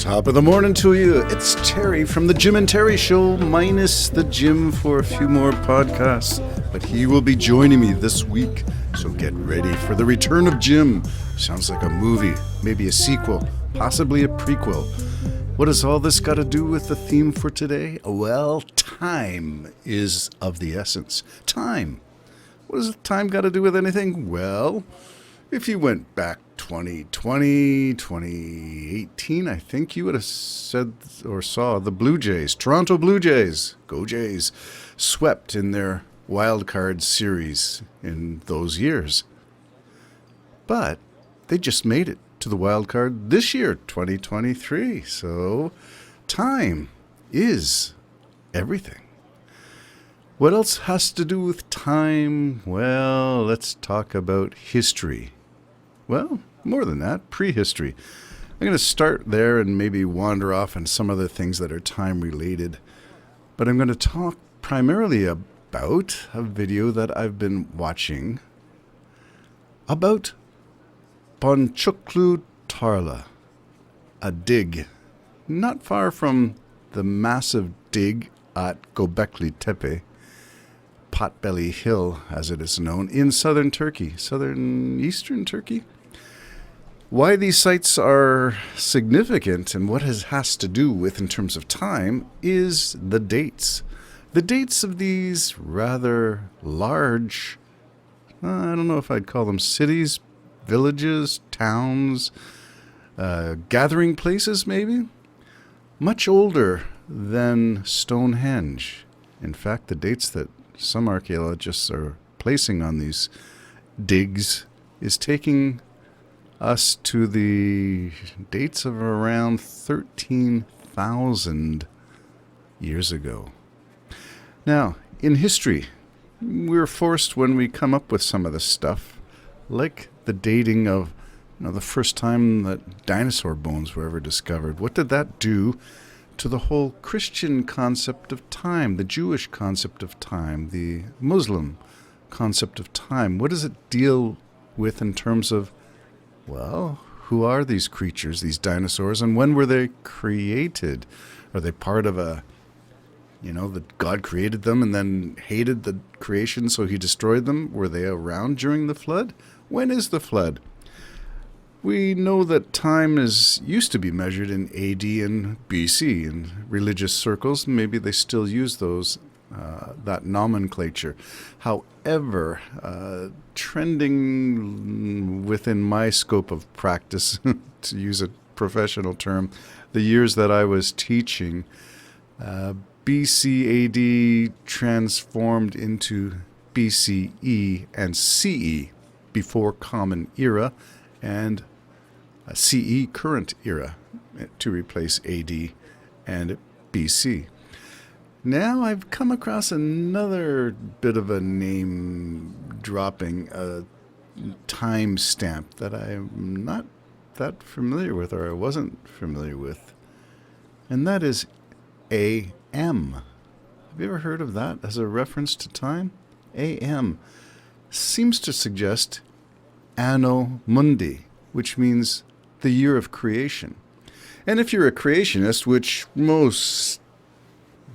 Top of the morning to you. It's Terry from the Jim and Terry Show, minus the Jim for a few more podcasts. But he will be joining me this week, so get ready for the return of Jim. Sounds like a movie, maybe a sequel, possibly a prequel. What has all this got to do with the theme for today? Well, time is of the essence. Time. What does time got to do with anything? Well, if you went back 2020, 2018, I think you would have said or saw the Blue Jays, Toronto Blue Jays, go Jays, swept in their wild card series in those years. But they just made it to the wild card this year, 2023. So time is everything. What else has to do with time? Well, let's talk about history. Well, more than that, prehistory. I'm going to start there and maybe wander off on some other things that are time related. But I'm going to talk primarily about a video that I've been watching about BoncukluTarla, a dig not far from the massive dig at Göbekli Tepe, Potbelly Hill as it is known, in southern Turkey, eastern Turkey. Why these sites are significant and what it has to do with in terms of time is the dates. The dates of these rather large, I don't know if I'd call them cities, villages, towns, gathering places maybe, much older than Stonehenge. In fact, the dates that some archaeologists are placing on these digs is taking us to the dates of around 13,000 years ago. Now, in history, we're forced when we come up with some of this stuff, like the dating of the first time that dinosaur bones were ever discovered. What did that do to the whole Christian concept of time, the Jewish concept of time, the Muslim concept of time? What does it deal with in terms of, well, who are these creatures, these dinosaurs, and when were they created? Are they part of that God created them and then hated the creation, so he destroyed them? Were they around during the flood? When is the flood? We know that time used to be measured in AD and BC in religious circles. Maybe they still use that nomenclature. However, trending within my scope of practice, to use a professional term, the years that I was teaching, BC AD transformed into BCE and CE, before Common Era, and CE, current era, to replace AD and BC. Now I've come across another bit of a name dropping, a time stamp that I'm not that familiar with, or I wasn't familiar with, and that is AM. Have you ever heard of that as a reference to time? AM seems to suggest Anno Mundi, which means the year of creation. And if you're a creationist, which most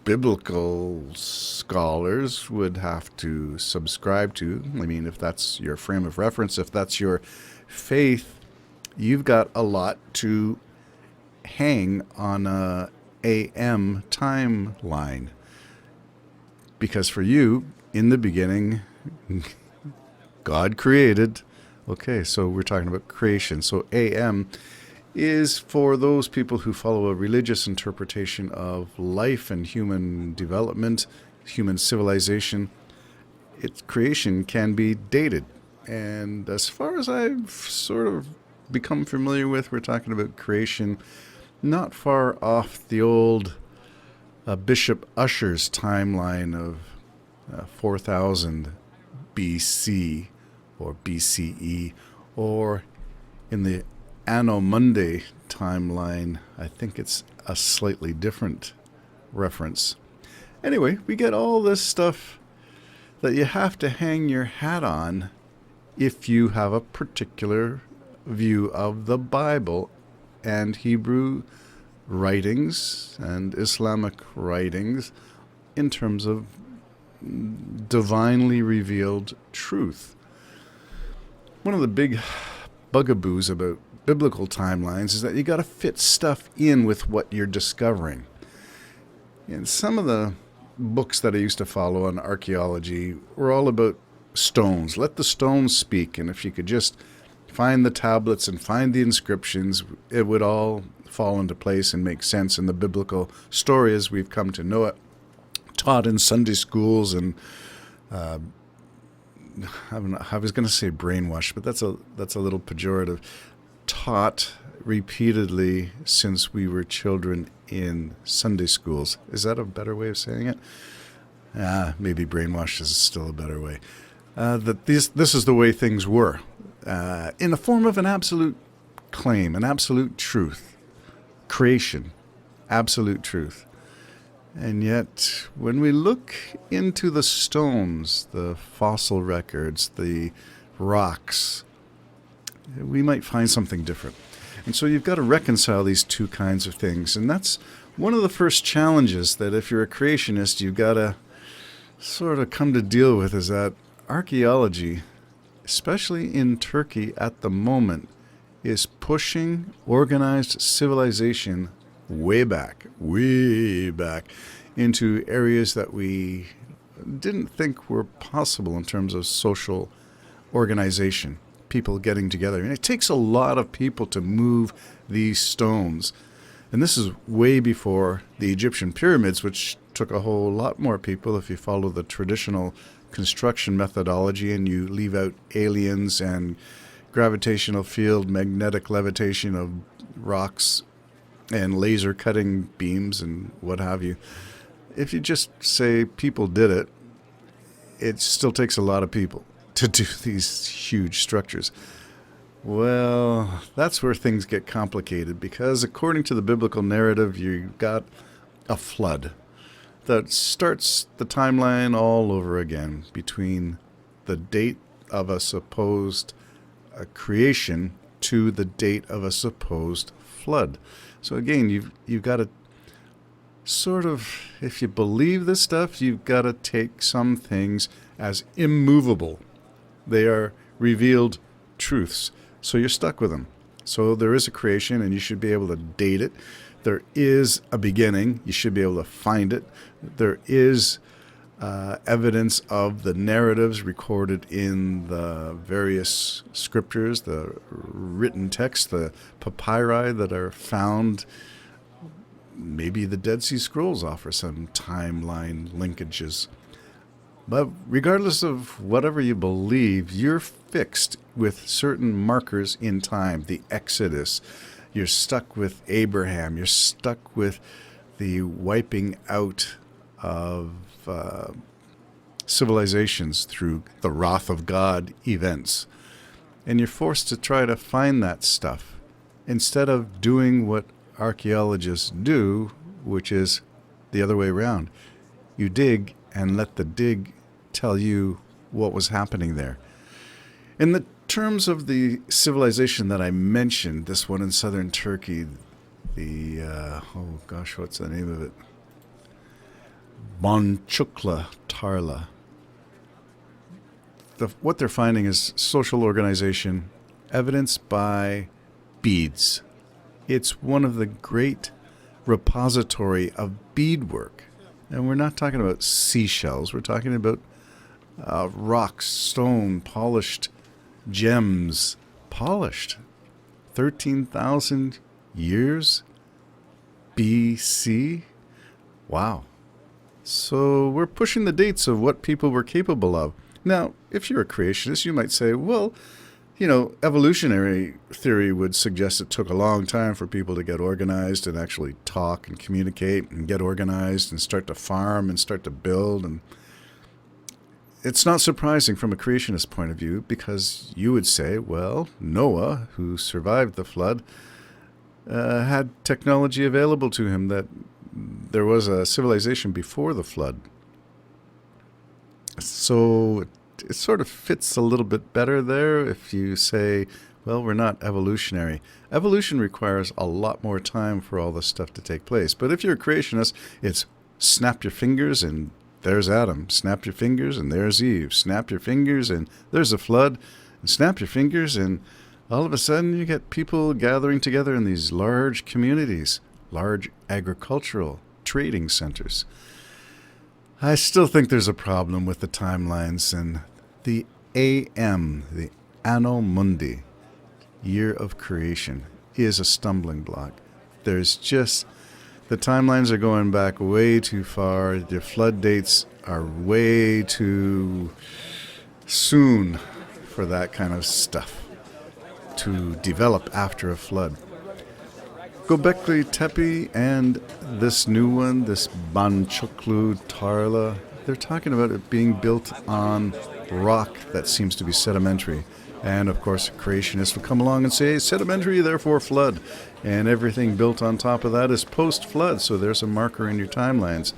biblical scholars would have to subscribe to, I mean, if that's your frame of reference, if that's your faith, you've got a lot to hang on a AM timeline. Because for you, in the beginning, God created. Okay, so we're talking about creation. So AM is for those people who follow a religious interpretation of life and human development, human civilization. Its creation can be dated. And as far as I've sort of become familiar with, we're talking about creation not far off the old Bishop Ussher's timeline of 4000 BC or BCE, or in the Anno Mundi timeline, I think it's a slightly different reference. Anyway, we get all this stuff that you have to hang your hat on if you have a particular view of the Bible and Hebrew writings and Islamic writings in terms of divinely revealed truth. One of the big bugaboos about biblical timelines is that you got to fit stuff in with what you're discovering. And some of the books that I used to follow on archaeology were all about stones. Let the stones speak, and if you could just find the tablets and find the inscriptions, it would all fall into place and make sense in the biblical story as we've come to know it, taught in Sunday schools and I was going to say brainwashed, but that's a little pejorative. Taught repeatedly since we were children in Sunday schools. Is that a better way of saying it? Maybe brainwashed is still a better way. That this is the way things were, in the form of an absolute claim, an absolute truth, creation, absolute truth. And yet, when we look into the stones, the fossil records, the rocks, we might find something different. And so you've got to reconcile these two kinds of things. And that's one of the first challenges that if you're a creationist, you've got to sort of come to deal with, is that archaeology, especially in Turkey at the moment, is pushing organized civilization way back into areas that we didn't think were possible in terms of social organization, people getting together. And it takes a lot of people to move these stones. And this is way before the Egyptian pyramids, which took a whole lot more people if you follow the traditional construction methodology and you leave out aliens and gravitational field, magnetic levitation of rocks and laser cutting beams and what have you. If you just say people did it, it still takes a lot of people to do these huge structures. Well, that's where things get complicated, because according to the biblical narrative, you got a flood that starts the timeline all over again between the date of a supposed creation to the date of a supposed flood. So again, you've got to sort of, if you believe this stuff, you've got to take some things as immovable. They are revealed truths. So you're stuck with them. So there is a creation, and you should be able to date it. There is a beginning. You should be able to find it. There is evidence of the narratives recorded in the various scriptures, the written texts, the papyri that are found. Maybe the Dead Sea Scrolls offer some timeline linkages. But regardless of whatever you believe, you're fixed with certain markers in time. The Exodus. You're stuck with Abraham. You're stuck with the wiping out of civilizations through the wrath of God events. And you're forced to try to find that stuff instead of doing what archaeologists do, which is the other way around. You dig and let the dig tell you what was happening there. In the terms of the civilization that I mentioned, this one in southern Turkey, what's the name of it? BoncukluTarla. What they're finding is social organization evidenced by beads. It's one of the great repository of beadwork. And we're not talking about seashells. We're talking about rocks, stone, polished gems. Polished. 13,000 years BC. Wow. So we're pushing the dates of what people were capable of. Now, if you're a creationist, you might say, well, evolutionary theory would suggest it took a long time for people to get organized and actually talk and communicate and get organized and start to farm and start to build. And it's not surprising from a creationist point of view, because you would say, well, Noah, who survived the flood, had technology available to him, that there was a civilization before the flood. So it sort of fits a little bit better there if you say, Well, we're not evolutionary. Evolution requires a lot more time for all this stuff to take place. But if you're a creationist, it's snap your fingers and there's Adam. Snap your fingers and there's Eve. Snap your fingers and there's a flood. And snap your fingers and all of a sudden you get people gathering together in these large communities, large agricultural trading centers. I still think there's a problem with the timelines and the AM, the Anno Mundi, year of creation, is a stumbling block. There's just, the timelines are going back way too far. The flood dates are way too soon for that kind of stuff to develop after a flood. BoncukluTarla and this new one, this BoncukluTarla, they're talking about it being built on rock that seems to be sedimentary. And of course, creationists will come along and say, sedimentary, therefore flood. And everything built on top of that is post-flood, so there's a marker in your timelines.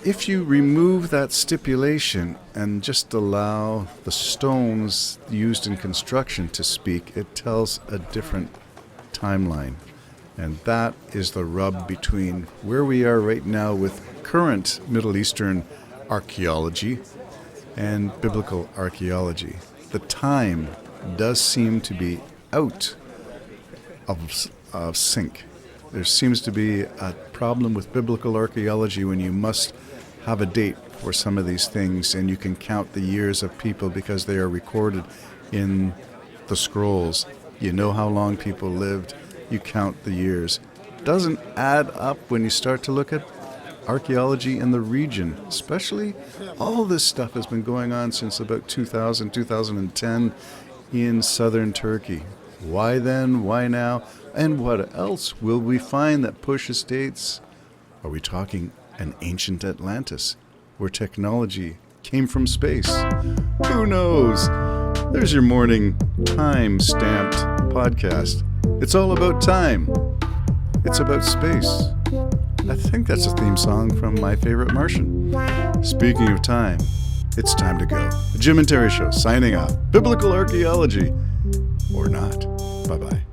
If you remove that stipulation and just allow the stones used in construction to speak, it tells a different timeline. And that is the rub between where we are right now with current Middle Eastern archaeology and biblical archaeology. The time does seem to be out of sync. There seems to be a problem with biblical archaeology when you must have a date for some of these things and you can count the years of people because they are recorded in the scrolls. You know how long people lived, you count the years. Doesn't add up when you start to look at archaeology in the region, especially all this stuff has been going on since about 2000, 2010 in southern Turkey. Why then? Why now? And what else will we find that pushes dates? Are we talking an ancient Atlantis where technology came from space? Who knows? There's your morning time-stamped podcast. It's all about time. It's about space. I think that's a theme song from My Favorite Martian. Speaking of time, it's time to go. The Jim and Terry Show, signing off. Biblical archaeology, or not. Bye-bye.